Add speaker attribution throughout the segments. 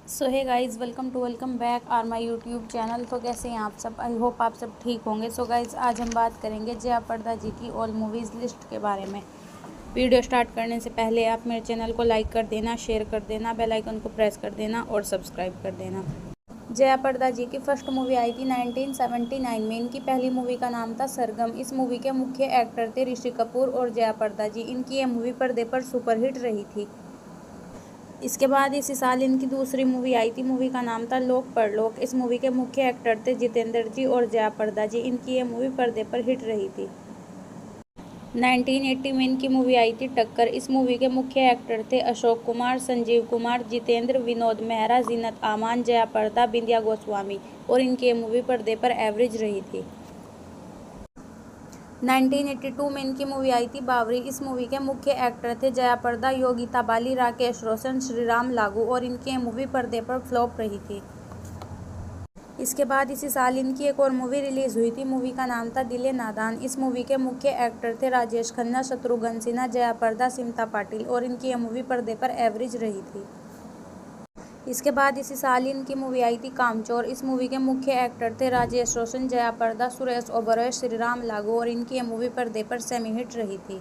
Speaker 1: So hey guys, welcome back are my YouTube channel. तो कैसे हैं आप सब? आई होप आप सब ठीक होंगे। सो गाइज़, आज हम बात करेंगे जया प्रदा जी की ऑल मूवीज़ लिस्ट के बारे में। वीडियो स्टार्ट करने से पहले आप मेरे चैनल को लाइक कर देना, शेयर कर देना, बेल आइकन को प्रेस कर देना और सब्सक्राइब कर देना। जया प्रदा जी की फर्स्ट मूवी आई थी 1979 में। इनकी पहली मूवी का नाम था सरगम। इस मूवी के मुख्य एक्टर थे ऋषि कपूर और जया प्रदा जी। इनकी यह मूवी पर्दे पर सुपरहिट रही थी। इसके बाद इसी साल इनकी दूसरी मूवी आई थी। मूवी का नाम था लोक परलोक। इस मूवी के मुख्य एक्टर थे जितेंद्र जी और जया प्रदा जी। इनकी ये मूवी पर्दे पर हिट रही थी। 1980 में इनकी मूवी आई थी टक्कर। इस मूवी के मुख्य एक्टर थे अशोक कुमार, संजीव कुमार, जितेंद्र, विनोद मेहरा, जीनत आमान, जया प्रदा, बिंदिया गोस्वामी और इनकी ये मूवी पर्दे पर एवरेज रही थी। 1982 में इनकी मूवी आई थी बावरी। इस मूवी के मुख्य एक्टर थे जया प्रदा, योगिता बाली, राकेश रोशन, श्रीराम लागू और इनकी ये मूवी पर्दे पर फ्लॉप रही थी। इसके बाद इसी साल इनकी एक और मूवी रिलीज हुई थी। मूवी का नाम था दिले नादान। इस मूवी के मुख्य एक्टर थे राजेश खन्ना, शत्रुघ्न सिन्हा, जया प्रदा, सिमता पाटिल और इनकी ये मूवी पर्दे पर एवरेज रही थी। इसके बाद इसी साल इनकी मूवी आई थी कामचोर। इस मूवी के मुख्य एक्टर थे राजेश रोशन, जया प्रदा, सुरेश ओबरॉय, श्रीराम लागू और इनकी ये मूवी पर्दे पर सेमी हिट रही थी।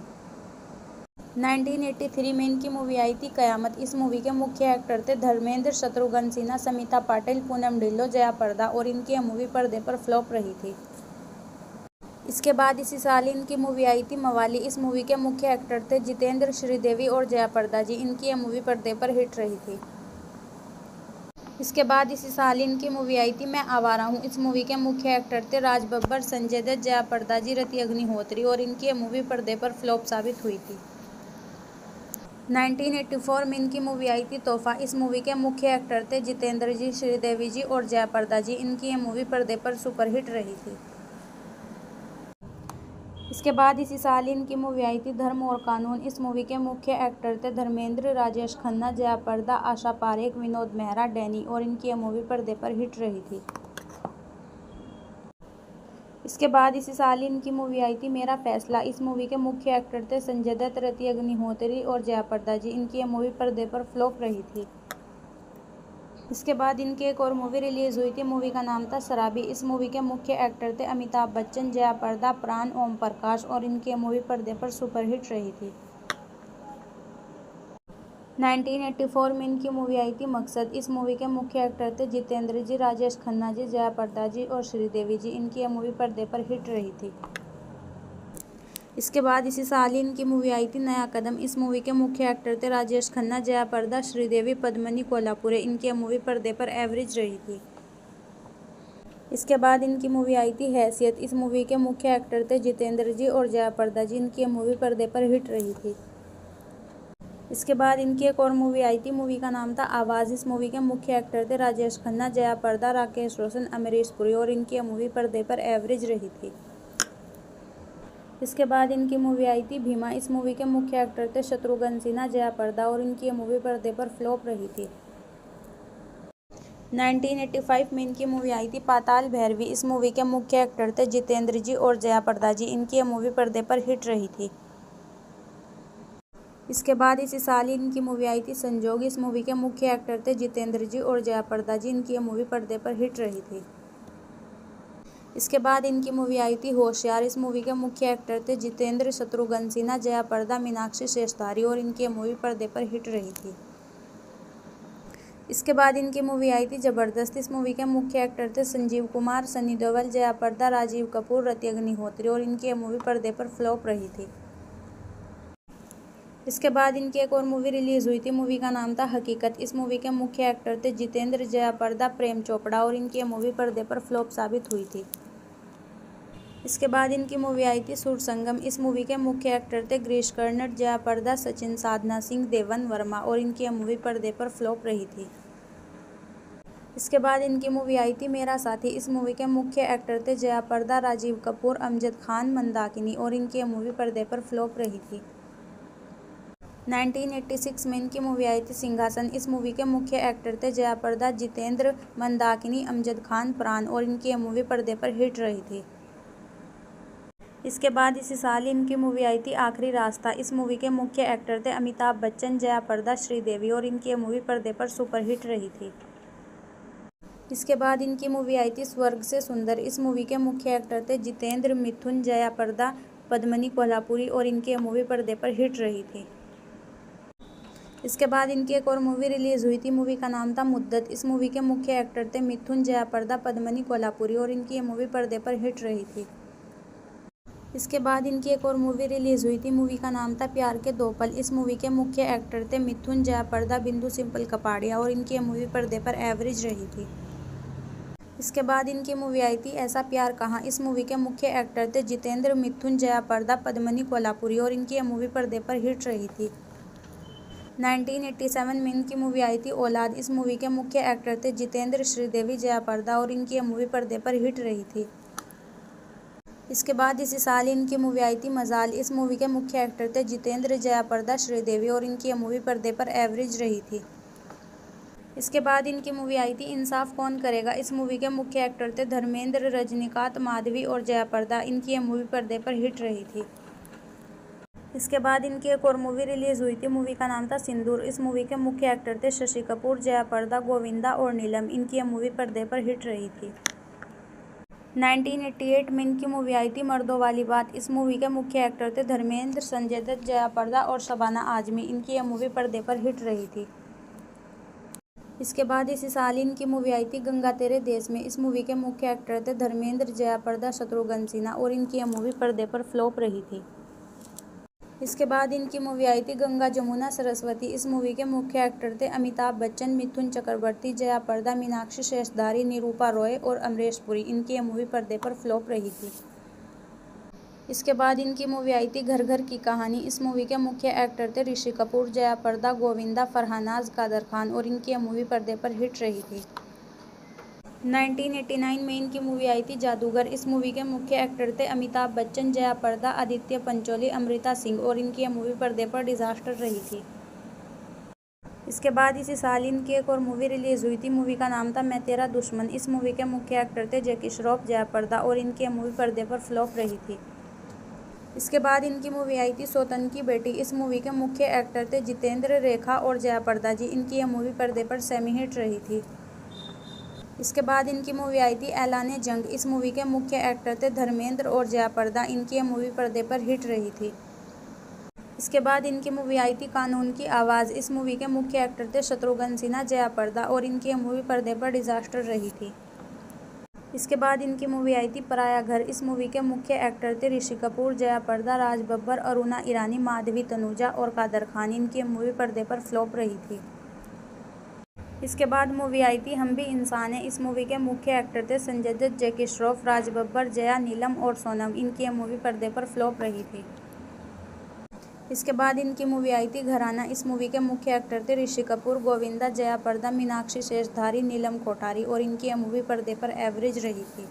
Speaker 1: 1983 में इनकी मूवी आई थी कयामत। इस मूवी के मुख्य एक्टर थे धर्मेंद्र, शत्रुघ्न सिन्हा, समिता पाटिल, पूनम ढिल्लो, जया प्रदा और इनकी ये मूवी पर्दे पर फ्लॉप रही थी। इसके बाद इसी साल इनकी मूवी आई थी मवाली। इस मूवी के मुख्य एक्टर थे जितेंद्र, श्रीदेवी और जया प्रदा जी। इनकी ये मूवी पर्दे पर हिट रही थी। इसके बाद इसी साल इनकी मूवी आई थी मैं आवारा हूँ। इस मूवी के मुख्य एक्टर थे राज बब्बर, संजय दत्त, जया प्रदा जी, रति अग्निहोत्री और इनकी ये मूवी पर्दे पर फ्लॉप साबित हुई थी। 1984 में इनकी मूवी आई थी तोहफा। इस मूवी के मुख्य एक्टर थे जितेंद्र जी, श्रीदेवी जी और जया प्रदा जी। इनकी ये मूवी पर्दे पर सुपरहिट रही थी। इसके बाद इसी साल इनकी मूवी आई थी धर्म और कानून। इस मूवी के मुख्य एक्टर थे धर्मेंद्र, राजेश खन्ना, जया प्रदा, आशा पारेख, विनोद मेहरा, डैनी और इनकी ये मूवी पर्दे पर हिट रही थी। इसके बाद इसी साल इनकी मूवी आई थी मेरा फैसला। इस मूवी के मुख्य एक्टर थे संजय दत्त, रति अग्निहोत्री और जया प्रदा जी। इनकी ये मूवी पर्दे पर फ्लॉप रही थी। इसके बाद इनकी एक और मूवी रिलीज हुई थी। मूवी का नाम था शराबी। इस मूवी के मुख्य एक्टर थे अमिताभ बच्चन, जया प्रदा, प्राण, ओम प्रकाश और इनकी मूवी पर्दे पर सुपरहिट रही थी। 1984 में इनकी मूवी आई थी मकसद। इस मूवी के मुख्य एक्टर थे जितेंद्र जी, राजेश खन्ना जी, जया प्रदा जी और श्रीदेवी जी। इनकी यह मूवी पर्दे पर हिट रही थी। इसके बाद इसी साल ही इनकी मूवी आई थी नया कदम। इस मूवी के मुख्य एक्टर थे राजेश खन्ना, जया प्रदा, श्रीदेवी, पद्मिनी कोल्हापुरे। इनकी मूवी पर्दे पर एवरेज रही थी। इसके बाद इनकी मूवी आई थी हैसियत। इस मूवी के मुख्य एक्टर थे जितेंद्र जी और जया प्रदा जी। इनकी मूवी पर्दे पर हिट रही थी। इसके बाद इनकी एक और मूवी आई थी। मूवी का नाम था आवाज़। इस मूवी के मुख्य एक्टर थे राजेश खन्ना, जया प्रदा, राकेश रोशन, अमरीश पुरी और इनकी मूवी पर्दे पर एवरेज रही थी। इसके बाद इनकी मूवी आई थी भीमा। इस मूवी के मुख्य एक्टर थे शत्रुघ्न सिन्हा, जया प्रदा और इनकी मूवी पर्दे पर फ्लॉप रही थी। 1985 में इनकी मूवी आई थी पाताल भैरवी। इस मूवी के मुख्य एक्टर थे जितेंद्र जी और जया प्रदा जी। इनकी मूवी पर्दे पर हिट रही थी। इसके बाद इसी साल ही इनकी मूवी आई थी संजोग। इस मूवी के मुख्य एक्टर थे जितेंद्र जी और जया प्रदा जी। इनकी मूवी पर्दे पर हिट रही थी। इसके बाद इनकी मूवी आई थी होशियार। इस मूवी के मुख्य एक्टर थे जितेंद्र, शत्रुघ्न सिन्हा, जया प्रदा, मीनाक्षी शेषधारी और इनकी मूवी पर्दे पर हिट रही थी। इसके बाद इनकी मूवी आई थी जबरदस्त। इस मूवी के मुख्य एक्टर थे संजीव कुमार, सनी देओल, जया प्रदा, राजीव कपूर, रति अग्निहोत्री और इनकी मूवी पर्दे पर फ्लॉप रही थी। इसके बाद इनकी एक और मूवी रिलीज हुई थी। मूवी का नाम था हकीकत। इस मूवी के मुख्य एक्टर थे जितेंद्र, जया प्रदा, प्रेम चोपड़ा और इनकी मूवी पर्दे पर फ्लॉप साबित हुई थी। इसके बाद इनकी मूवी आई थी सुर संगम। इस मूवी के मुख्य एक्टर थे गिरीश कर्नड, जया प्रदा, सचिन, साधना सिंह, देवन वर्मा और इनकी मूवी पर्दे पर फ्लॉप रही थी। इसके बाद इनकी मूवी आई थी मेरा साथी। इस मूवी के मुख्य एक्टर थे जया प्रदा, राजीव कपूर, अमजद खान, मंदाकिनी और इनकी मूवी पर्दे पर फ्लॉप रही थी। 1986 में इनकी मूवी आई थी सिंहासन। इस मूवी के मुख्य एक्टर थे जया प्रदा, जितेंद्र, मंदाकिनी, अमजद खान, प्राण और इनकी मूवी पर्दे पर हिट रही थी। इसके बाद इसी साल इनकी मूवी आई थी आखिरी रास्ता। इस मूवी के मुख्य एक्टर थे अमिताभ बच्चन, जया प्रदा, श्रीदेवी और इनकी मूवी पर्दे पर सुपरहिट रही थी। इसके बाद इनकी मूवी आई थी स्वर्ग से सुंदर। इस मूवी के मुख्य एक्टर थे जितेंद्र, मिथुन, जया प्रदा, पद्मिनी कोल्हापुरी और इनकी ये मूवी पर्दे पर हिट रही थी। इसके बाद इनकी एक और मूवी रिलीज हुई थी। मूवी का नाम था मुद्दत। इस मूवी के मुख्य एक्टर थे मिथुन, जया प्रदा, पद्मिनी कोल्हापुरी और इनकी ये मूवी पर्दे पर हिट रही थी। इसके बाद इनकी एक और मूवी रिलीज हुई थी। मूवी का नाम था प्यार के दो पल। इस मूवी के मुख्य एक्टर थे मिथुन, जया प्रदा, बिंदु सिंपल कपाड़िया और इनकी ये मूवी पर्दे पर एवरेज रही थी। इसके बाद इनकी मूवी आई थी ऐसा प्यार कहाँ। इस मूवी के मुख्य एक्टर थे जितेंद्र, मिथुन, जया प्रदा, पद्मिनी कोल्हापुरी और इनकी ये मूवी पर्दे पर हिट रही थी। 1987 में इनकी मूवी आई थी औलाद। इस मूवी के मुख्य एक्टर थे जितेंद्र, श्रीदेवी, जया प्रदा और इनकी ये मूवी पर्दे पर हिट रही थी। इसके बाद इसी साल इनकी मूवी आई थी मजाल। इस मूवी के मुख्य एक्टर थे जितेंद्र, जया प्रदा, श्रीदेवी और इनकी ये मूवी पर्दे पर एवरेज रही थी। इसके बाद इनकी मूवी आई थी इंसाफ कौन करेगा। इस मूवी के मुख्य एक्टर थे धर्मेंद्र, रजनीकांत, माधवी और जया प्रदा। इनकी ये मूवी पर्दे पर हिट रही थी। इसके बाद इनकी एक और मूवी रिलीज हुई थी। मूवी का नाम था सिंदूर। इस मूवी के मुख्य एक्टर थे शशि कपूर, जया प्रदा, गोविंदा और नीलम। इनकी ये मूवी पर्दे पर हिट रही थी। 1988 में इनकी मूवी आई थी मर्दों वाली बात। इस मूवी के मुख्य एक्टर थे धर्मेंद्र, संजय दत्त, जया प्रदा और शबाना आजमी। इनकी ये मूवी पर्दे पर हिट रही थी। इसके बाद इसी साल इनकी मूवी आई थी गंगा तेरे देश में। इस मूवी के मुख्य एक्टर थे धर्मेंद्र, जया प्रदा, शत्रुघ्न सिन्हा और इनकी ये मूवी पर्दे पर फ्लॉप रही थी। इसके बाद इनकी मूवी आई थी गंगा जमुना सरस्वती। इस मूवी के मुख्य एक्टर थे अमिताभ बच्चन, मिथुन चक्रवर्ती, जया प्रदा, मीनाक्षी शेषधारी, निरूपा रॉय और अमरीश पुरी। इनकी ये मूवी पर्दे पर फ्लॉप रही थी। इसके बाद इनकी मूवी आई थी घर घर की कहानी। इस मूवी के मुख्य एक्टर थे ऋषि कपूर, जया प्रदा, गोविंदा, फरहानाज, कादर खान और इनकी ये मूवी पर्दे पर हिट रही थी। 1989 में इनकी मूवी आई थी जादूगर। इस मूवी के मुख्य एक्टर थे अमिताभ बच्चन, जया प्रदा, आदित्य पंचोली, अमृता सिंह और इनकी ये मूवी पर्दे पर डिजास्टर रही थी। इसके बाद इसी साल इनकी एक और मूवी रिलीज हुई थी। मूवी का नाम था मैं तेरा दुश्मन। इस मूवी के मुख्य एक्टर थे जैकी श्रॉफ, जया प्रदा और इनकी ये मूवी पर्दे पर फ्लॉप रही थी। इसके बाद इनकी मूवी आई थी सौतन की बेटी। इस मूवी के मुख्य एक्टर थे जितेंद्र, रेखा और जया प्रदा जी। इनकी ये मूवी पर्दे पर सेमी हिट रही थी। इसके बाद इनकी मूवी आई थी ऐलाने जंग। इस मूवी के मुख्य एक्टर थे धर्मेंद्र और जया प्रदा। इनकी ये मूवी पर्दे पर हिट रही थी। इसके बाद इनकी मूवी आई थी कानून की आवाज़। इस मूवी के मुख्य एक्टर थे शत्रुघ्न सिन्हा, जया प्रदा और इनकी ये मूवी पर्दे पर डिजास्टर रही थी। इसके बाद इनकी मूवी आई थी पराया घर। इस मूवी के मुख्य एक्टर थे ऋषि कपूर, जया प्रदा, राज बब्बर, अरुणा ईरानी, माधवी तनुजा और कादर खान। इनकी मूवी पर्दे पर फ्लॉप रही थी। इसके बाद मूवी आई थी हम भी इंसान हैं। इस मूवी के मुख्य एक्टर थे संजय दत्त, जैकी श्रॉफ, राज बब्बर, जया, नीलम और सोनम। इनकी मूवी पर्दे पर फ्लॉप रही थी। इसके बाद इनकी मूवी आई थी घराना। इस मूवी के मुख्य एक्टर थे ऋषि कपूर, गोविंदा, जया प्रदा, मीनाक्षी शेषधारी, नीलम कोठारी और इनकी मूवी पर्दे पर एवरेज रही थी।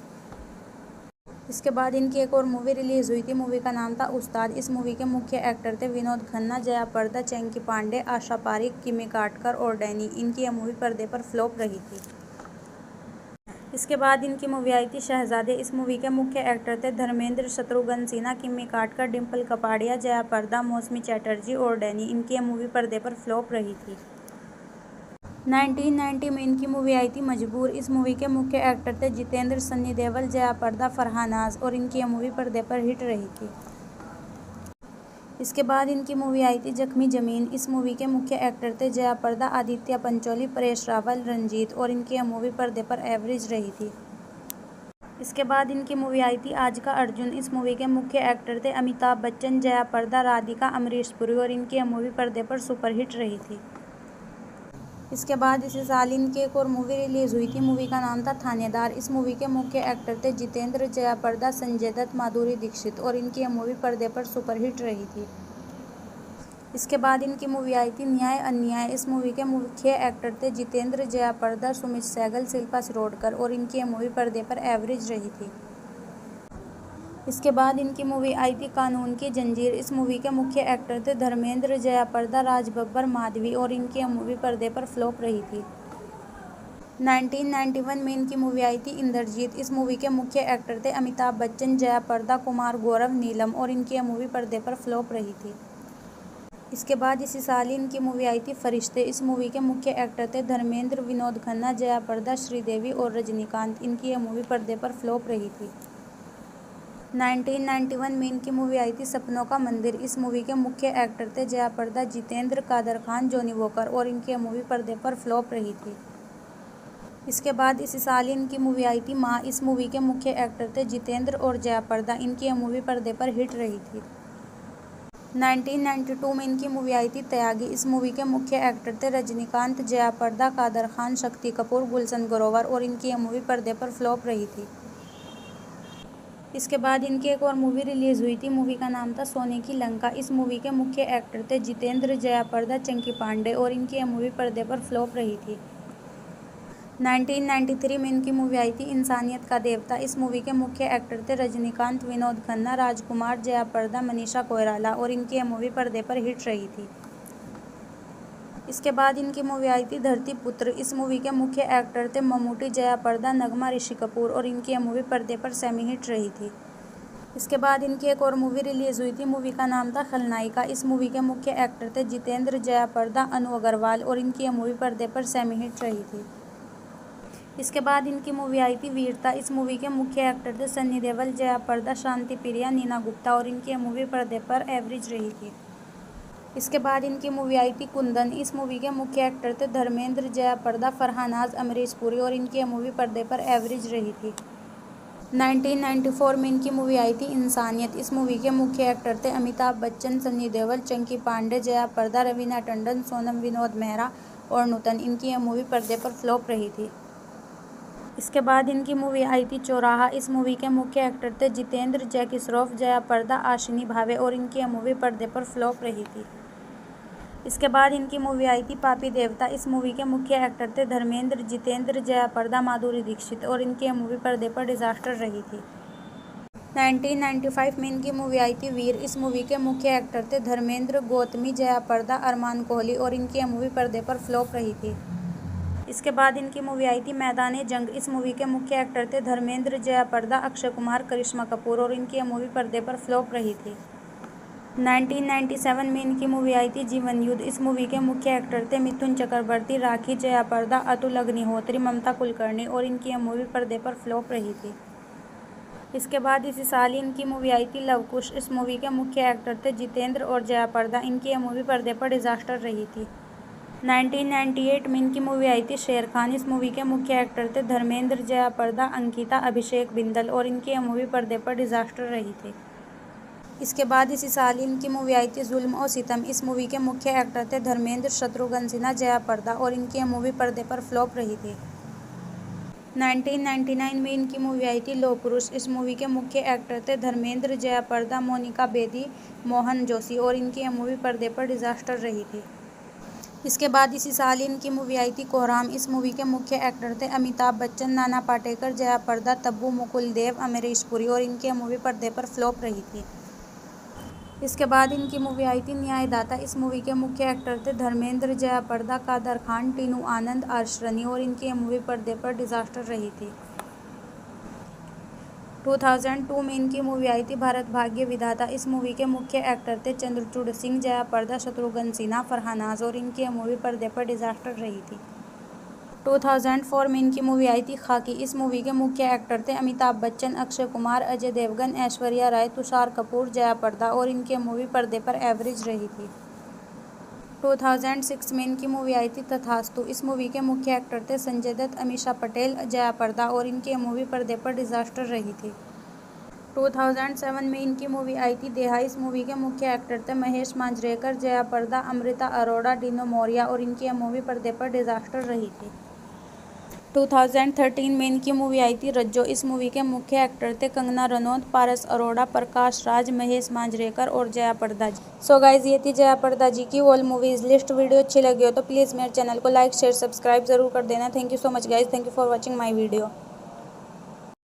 Speaker 1: इसके बाद इनकी एक और मूवी रिलीज हुई थी। मूवी का नाम था उस्ताद। इस मूवी के मुख्य एक्टर थे विनोद खन्ना, जया प्रदा, चंकी पांडे, आशा पारिक, किमी काटकर और डैनी। इनकी मूवी पर्दे पर फ्लॉप रही थी। इसके बाद इनकी मूवी आई थी शहजादे। इस मूवी के मुख्य एक्टर थे धर्मेंद्र, शत्रुघ्न सिन्हा, किमी काटकर, डिम्पल कपाड़िया, जया प्रदा, मौसमी चैटर्जी और डैनी। इनकी मूवी पर्दे पर फ्लॉप रही थी। 1990 में इनकी मूवी आई थी मजबूर। इस मूवी के मुख्य एक्टर थे जितेंद्र, सन्नी देओल, जया प्रदा, फरहानाज और इनकी मूवी पर्दे पर हिट रही थी। इसके बाद इनकी मूवी आई थी जख्मी जमीन। इस मूवी के मुख्य एक्टर थे जया प्रदा, आदित्य पंचोली, परेश रावल, रंजीत और इनकी मूवी पर्दे पर एवरेज रही थी। इसके बाद इनकी मूवी आई थी आज का अर्जुन। इस मूवी के मुख्य एक्टर थे अमिताभ बच्चन, जया प्रदा, राधिका, अमरीश पुरी और इनकी मूवी पर्दे पर सुपरहिट रही थी। इसके बाद इसी साल इनकी एक और मूवी रिलीज हुई थी। मूवी का नाम था थानेदार। इस मूवी के मुख्य एक्टर थे जितेंद्र, जया प्रदा, संजय दत्त, माधुरी दीक्षित और इनकी मूवी पर्दे पर सुपरहिट रही थी। इसके बाद इनकी मूवी आई थी न्याय अन्याय। इस मूवी के मुख्य एक्टर थे जितेंद्र, जया प्रदा, सुमित सहगल, शिल्पा शिरोडकर और इनकी मूवी पर्दे पर एवरेज रही थी। इसके बाद इनकी मूवी आई थी कानून की जंजीर। इस मूवी के मुख्य एक्टर थे धर्मेंद्र, जया प्रदा, राज बब्बर, माधवी और इनकी मूवी पर्दे पर फ्लॉप रही थी। 1991 में इनकी मूवी आई थी इंद्रजीत। इस मूवी के मुख्य एक्टर थे अमिताभ बच्चन, जया प्रदा, कुमार गौरव, नीलम और इनकी मूवी पर्दे पर फ्लॉप रही थी। इसके बाद इसी साल ही इनकी मूवी आई थी फरिश्ते। इस मूवी के मुख्य एक्टर थे धर्मेंद्र, विनोद खन्ना, जया प्रदा, श्रीदेवी और रजनीकांत। इनकी यह मूवी पर्दे पर फ्लॉप रही थी। 1991 में इनकी मूवी आई थी सपनों का मंदिर। इस मूवी के मुख्य एक्टर थे जया प्रदा, जितेंद्र, कादर खान, जॉनी वॉकर और इनकी यह मूवी पर्दे पर फ्लॉप रही थी। इसके बाद इसी साल ही इनकी मूवी आई थी माँ। इस मूवी के मुख्य एक्टर थे जितेंद्र और जया प्रदा। इनकी यह मूवी पर्दे पर हिट रही थी। 1992 में इनकी मूवी आई थी त्यागी। इस मूवी के मुख्य एक्टर थे रजनीकांत, जया प्रदा, कादर खान, शक्ति कपूर, गुलशन ग्रोवर और इनकी यह मूवी पर्दे पर फ्लॉप रही थी। इसके बाद इनकी एक और मूवी रिलीज़ हुई थी। मूवी का नाम था सोने की लंका। इस मूवी के मुख्य एक्टर थे जितेंद्र, जया प्रदा, चंकी पांडे और इनकी यह मूवी पर्दे पर फ्लॉप रही थी। 1993 में इनकी मूवी आई थी इंसानियत का देवता। इस मूवी के मुख्य एक्टर थे रजनीकांत, विनोद खन्ना, राजकुमार, जया प्रदा, मनीषा कोइराला और इनकी यह मूवी पर्दे पर हिट रही थी। इसके बाद इनकी मूवी आई थी धरती पुत्र। इस मूवी के मुख्य एक्टर थे ममूटी, जया प्रदा, नगमा, ऋषि कपूर और इनकी यह मूवी पर्दे पर सेमी हिट रही थी। इसके बाद इनकी एक और मूवी रिलीज़ हुई थी। मूवी का नाम था खलनायिका। इस मूवी के मुख्य एक्टर थे जितेंद्र, जया प्रदा, अनु अग्रवाल और इनकी यह मूवी पर्दे पर सेमी हिट रही थी। इसके बाद इनकी मूवी आई थी वीरता। इस मूवी के मुख्य एक्टर थे सन्नी देओल, जया प्रदा, शांति प्रिया, नीना गुप्ता और इनकी यह मूवी पर्दे पर एवरेज रही थी। इसके बाद इनकी मूवी आई थी कुंदन। इस मूवी के मुख्य एक्टर थे धर्मेंद्र, जया प्रदा, फरहानाज, अमरीश पुरी और इनकी यह मूवी पर्दे पर एवरेज रही थी। 1994 में इनकी मूवी आई थी इंसानियत। इस मूवी के मुख्य एक्टर थे अमिताभ बच्चन, सन्नी देओल, चंकी पांडे, जया प्रदा, रवीना टंडन, सोनम, विनोद मेहरा और नूतन। इनकी यह मूवी पर्दे पर फ्लॉप रही थी। इसके बाद इनकी मूवी आई थी चौराहा। इस मूवी के मुख्य एक्टर थे जितेंद्र, जैकी श्रॉफ, जया प्रदा, आशिनी भावे और इनकी यह मूवी पर्दे पर फ्लॉप रही थी। इसके बाद इनकी मूवी आई थी पापी देवता। इस मूवी के मुख्य एक्टर थे धर्मेंद्र, जितेंद्र, जया प्रदा, माधुरी दीक्षित और इनकी यह मूवी पर्दे पर डिजास्टर रही थी। 1995 में इनकी मूवी आई थी वीर। इस मूवी के मुख्य एक्टर थे धर्मेंद्र, गौतमी, जया प्रदा, अरमान कोहली और इनकी यह मूवी पर्दे पर फ्लॉप रही थी। इसके बाद इनकी मूवी आई थी मैदान जंग। इस मूवी के मुख्य एक्टर थे धर्मेंद्र, जया प्रदा, अक्षय कुमार, करिश्मा कपूर और इनकी यह मूवी पर्दे पर फ्लॉप रही थी। 1997 में इनकी मूवी आई थी जीवन युद्ध। इस मूवी के मुख्य एक्टर थे मिथुन चक्रवर्ती, राखी, जया प्रदा, अतुल अग्निहोत्री, ममता कुलकर्णी और इनकी यह मूवी पर्दे पर फ्लॉप रही थी। इसके बाद इसी साल ही इनकी मूवी आई थी लव कुश। इस मूवी के मुख्य एक्टर थे जितेंद्र और जया प्रदा। इनकी यह मूवी पर्दे पर डिजास्टर रही थी। 1998 में इनकी मूवी आई थी शेर खान। इस मूवी के मुख्य एक्टर थे धर्मेंद्र, जया प्रदा, अंकिता, अभिषेक बिंदल और इनकी यह मूवी पर्दे पर डिजास्टर रही थी। इसके बाद इसी साल इनकी मूवी आई थी जुल्म और सितम। इस मूवी के मुख्य एक्टर थे धर्मेंद्र, शत्रुघ्न सिन्हा, जया प्रदा और इनकी यह मूवी पर्दे पर फ्लॉप रही थी। 1999 में इनकी मूवी आई थी लौह पुरुष। इस मूवी के मुख्य एक्टर थे धर्मेंद्र, जया प्रदा, मोनिका बेदी, मोहन जोशी और इनकी यह मूवी पर्दे पर डिजास्टर रही थी। इसके बाद इसी साल इनकी मूवी आई थी कोहराम। इस मूवी के मुख्य एक्टर थे अमिताभ बच्चन, नाना पाटेकर, जया प्रदा, तब्बू, मुकुल देव, अमरीश पुरी और इनकी मूवी पर्दे पर फ्लॉप रही थी। इसके बाद इनकी मूवी आई थी न्यायदाता। इस मूवी के मुख्य एक्टर थे धर्मेंद्र, जया प्रदा, कादर खान, टीनू आनंद, अर्शरनी और इनकी मूवी पर्दे पर डिजास्टर रही थी। 2002 में इनकी मूवी आई थी भारत भाग्य विधाता। इस मूवी के मुख्य एक्टर थे चंद्रचूड़ सिंह, जया प्रदा, शत्रुघ्न सिन्हा, फरहानाज और इनकी मूवी पर्दे पर डिजास्टर रही थी। 2004 में इनकी मूवी आई थी खाकी। इस मूवी के मुख्य एक्टर थे अमिताभ बच्चन, अक्षय कुमार, अजय देवगन, ऐश्वर्या राय, तुषार कपूर, जया प्रदा और इनकी मूवी पर्दे पर एवरेज रही थी। 2006 में इनकी मूवी आई थी तथास्तु। इस मूवी के मुख्य एक्टर थे संजय दत्त, अमीषा पटेल, जया प्रदा और इनकी मूवी पर्दे पर डिजास्टर रही थी। 2007 में इनकी मूवी आई थी देहा। इस मूवी के मुख्य एक्टर थे महेश मांजरेकर, जया प्रदा, अमृता अरोड़ा, डिनो मौर्या और इनकी मूवी पर्दे पर डिजास्टर रही थी। 2013 में इनकी मूवी आई थी रज्जो। इस मूवी के मुख्य एक्टर थे कंगना रनौत, पारस अरोड़ा, प्रकाश राज, महेश मांजरेकर और जया प्रदा जी। सो गाइज ये थी जया प्रदा जी की ऑल मूवीज लिस्ट। वीडियो अच्छी लगी हो तो प्लीज़ मेरे चैनल को लाइक, शेयर, सब्सक्राइब जरूर कर देना। Thank you so much guys. Thank you for watching my video.